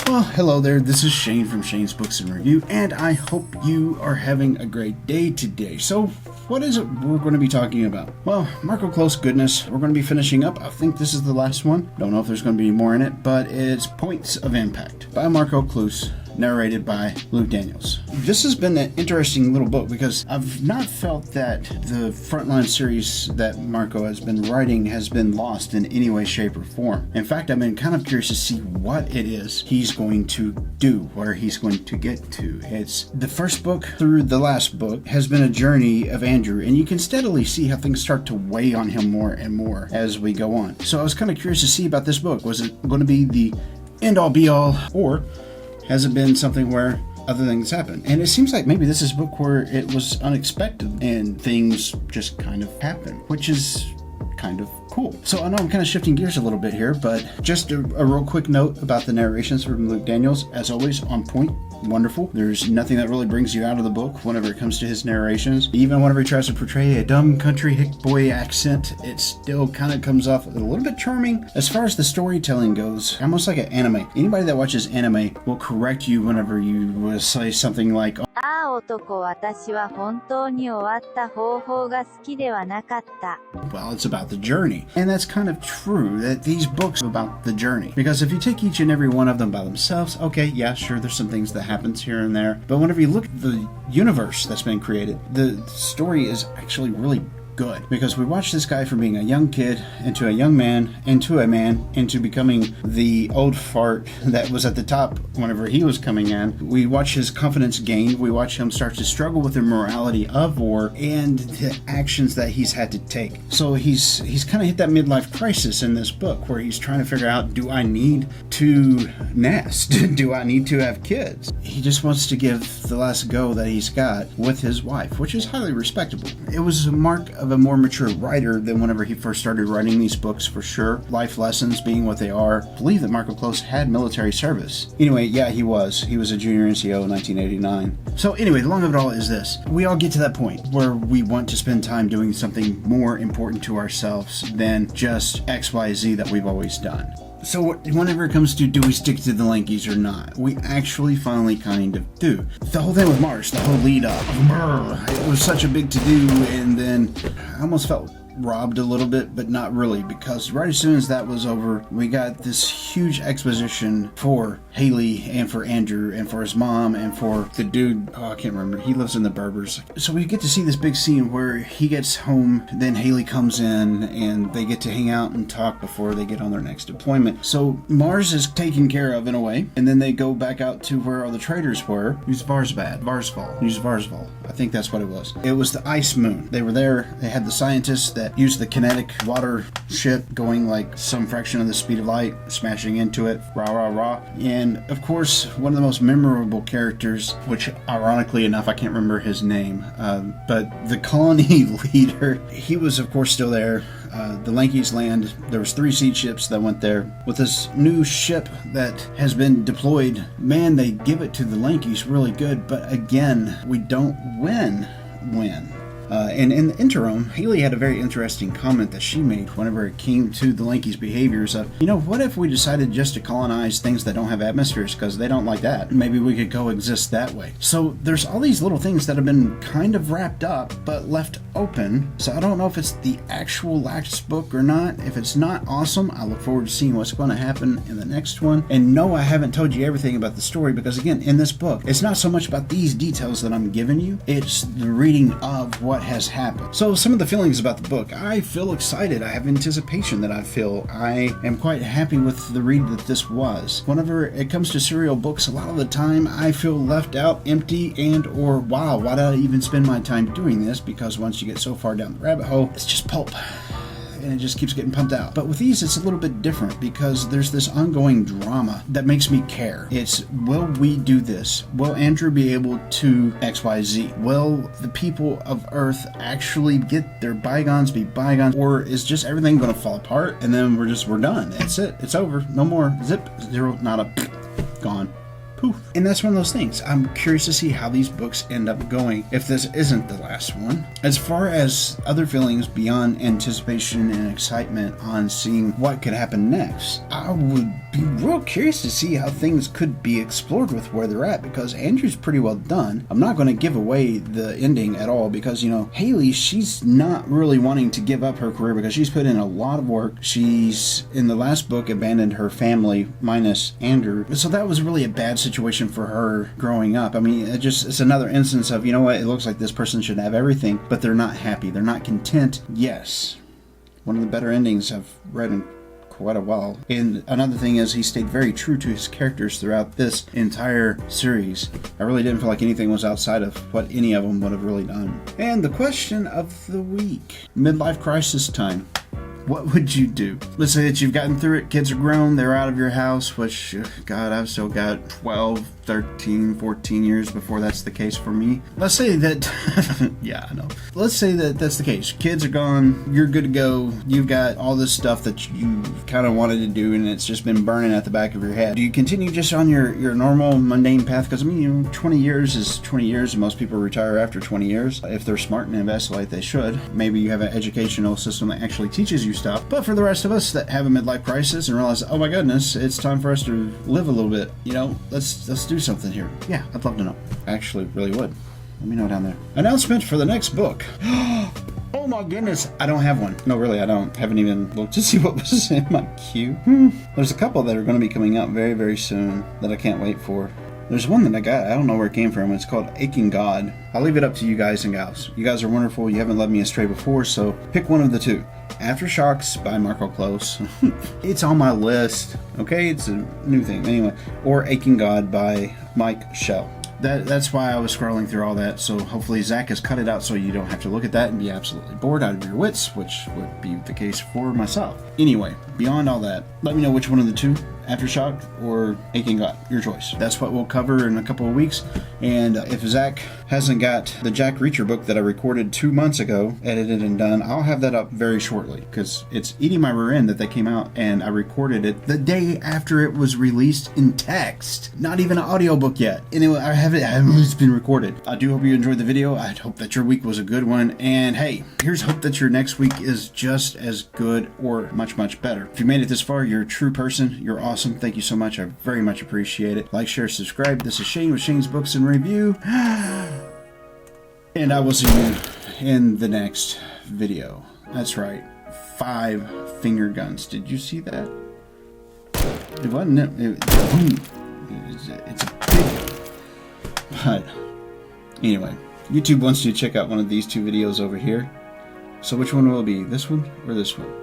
Well, hello there, this is Shane from Shane's Books and Review, and I hope you are having a great day today. So, what is it we're going to be talking about? Well, Marko Kloos goodness, we're going to be finishing up. I think this is the last one. Don't know if there's going to be more in it, but it's Points of Impact by Marko Kloos, narrated by Luke Daniels. This has been an interesting little book because I've not felt that the Frontline series that Marko has been writing has been lost in any way, shape, or form. In fact, I've been kind of curious to see what it is he's going to do, where he's going to get to. It's the first book through the last book has been a journey of Andrew, and you can steadily see how things start to weigh on him more and more as we go on. So I was kind of curious to see about this book. Was it going to be the end-all be-all, or has it been something where other things happen? And it seems like maybe this is a book where it was unexpected and things just kind of happen, which is kind of cool. So I know I'm kind of shifting gears a little bit here, but just a real quick note about the narrations from Luke Daniels. As always, on point, wonderful. There's nothing that really brings you out of the book whenever it comes to his narrations. Even whenever he tries to portray a dumb country hick boy accent, it still kind of comes off a little bit charming. As far as the storytelling goes, almost like an anime. Anybody that watches anime will correct you whenever you will say something like, well, it's about the journey. And that's kind of true, that these books are about the journey. Because if you take each and every one of them by themselves, okay, yeah, sure, there's some things that happens here and there. But whenever you look at the universe that's been created, the story is actually really good, because we watch this guy from being a young kid into a young man into becoming the old fart that was at the top whenever he was coming in. We watch his confidence gain. We watch him start to struggle with the morality of war and the actions that he's had to take. So he's kind of hit that midlife crisis in this book where he's trying to figure out, do I need to nest? Do I need to have kids? He just wants to give the last go that he's got with his wife, which is highly respectable. It was a mark of a more mature writer than whenever he first started writing these books, for sure. Life lessons being what they are. I believe that Marko Kloos had military service. Anyway, yeah, he was a junior NCO in 1989. So anyway, the long of it all is this. We all get to that point where we want to spend time doing something more important to ourselves than just XYZ that we've always done. So whenever it comes to do we stick to the Lankies or not, we actually finally kind of do. The whole thing with Mars, the whole lead up, it was such a big to-do, and then I almost felt robbed a little bit, but not really, because right as soon as that was over, we got this huge exposition for Haley and for Andrew and for his mom and for the dude, I can't remember, he lives in the Berbers. So we get to see this big scene where he gets home, then Haley comes in, and they get to hang out and talk before they get on their next deployment. So Mars is taken care of in a way, and then they go back out to where all the traders were. Use Varsval. I think that's what it was. It was the ice moon. They were there, they had the scientists that used the kinetic water ship going like some fraction of the speed of light, smashing into it, and of course one of the most memorable characters, which ironically enough I can't remember his name, but the colony leader, he was of course still there. The Lankies land. There was 3 seed ships that went there. With this new ship that has been deployed, man, they give it to the Lankies really good, but again, we don't win. And in the interim, Haley had a very interesting comment that she made whenever it came to the Lankies' behaviors of, what if we decided just to colonize things that don't have atmospheres because they don't like that? Maybe we could coexist that way. So there's all these little things that have been kind of wrapped up but left open. So I don't know if it's the actual last book or not. If it's not, awesome. I look forward to seeing what's going to happen in the next one. And no, I haven't told you everything about the story, because again, in this book, it's not so much about these details that I'm giving you. It's the reading of what has happened. So some of the feelings about the book, I feel excited. I have anticipation that I feel. I am quite happy with the read that this was. Whenever it comes to serial books, a lot of the time I feel left out, empty, and or wow, why did I even spend my time doing this? Because once you get so far down the rabbit hole, it's just pulp. And it just keeps getting pumped out. But with these, it's a little bit different because there's this ongoing drama that makes me care. It's, will we do this? Will Andrew be able to XYZ? Will the people of Earth actually get their bygones be bygones? Or is just everything going to fall apart and then we're done? That's it. It's over. No more. Zip. Zero. Nada. Gone. poof. And that's one of those things. I'm curious to see how these books end up going if this isn't the last one. As far as other feelings beyond anticipation and excitement on seeing what could happen next, I would be real curious to see how things could be explored with where they're at, because Andrew's pretty well done. I'm not going to give away the ending at all because, you know, Haley, she's not really wanting to give up her career because she's put in a lot of work. She's, in the last book, abandoned her family minus Andrew. So that was really a bad situation for her growing up. I mean, it's another instance of, you know what, it looks like this person should have everything, but they're not happy. They're not content. Yes. One of the better endings I've read in quite a while. And another thing is he stayed very true to his characters throughout this entire series. I really didn't feel like anything was outside of what any of them would have really done. And the question of the week. Midlife crisis time. What would you do? Let's say that you've gotten through it, kids are grown, they're out of your house, which, God, I've still got 12, 13, 14 years before that's the case for me. Let's say that, yeah, I know. Let's say that that's the case. Kids are gone, you're good to go, you've got all this stuff that you kind of wanted to do and it's just been burning at the back of your head. Do you continue just on your normal mundane path? Because, I mean, you know, 20 years is 20 years and most people retire after 20 years. If they're smart and invest like they should. Maybe you have an educational system that actually teaches you stuff. But for the rest of us that have a midlife crisis and realize, oh my goodness, it's time for us to live a little bit, you know, let's do something here. Yeah, I'd love to know. I actually really would. Let me know down there. Announcement for the next book. Oh my goodness, I don't have one. No, really, I don't. Haven't even looked to see what was in my queue. There's a couple that are going to be coming out very, very soon that I can't wait for. There's one that I got. I don't know where it came from. It's called Aching God. I'll leave it up to you guys and gals. You guys are wonderful. You haven't led me astray before, so pick one of the two. Aftershocks by Marko Kloos. It's on my list. Okay, it's a new thing. Anyway, or Aching God by Mike Shell. That's why I was scrolling through all that, so hopefully Zach has cut it out so you don't have to look at that and be absolutely bored out of your wits, which would be the case for myself. Anyway, beyond all that, let me know which one of the two, Aftershock or Aching God, your choice. That's what we'll cover in a couple of weeks, and if Zach hasn't got the Jack Reacher book that I recorded 2 months ago, edited and done, I'll have that up very shortly, because it's eating my rear end that came out, and I recorded it the day after it was released in text. Not even an audiobook yet. Anyway, it's been recorded. I do hope you enjoyed the video. I hope that your week was a good one, and hey, here's hope that your next week is just as good or much, much better. If you made it this far, you're a true person. You're awesome. Thank you so much. I very much appreciate it. Like, share, subscribe. This is Shane with Shane's Books and Review. And I will see you in the next video. That's right. 5 finger guns. Did you see that? It wasn't. It's a big. But anyway, YouTube wants you to check out one of these 2 videos over here. So which one will it be? This one or this one?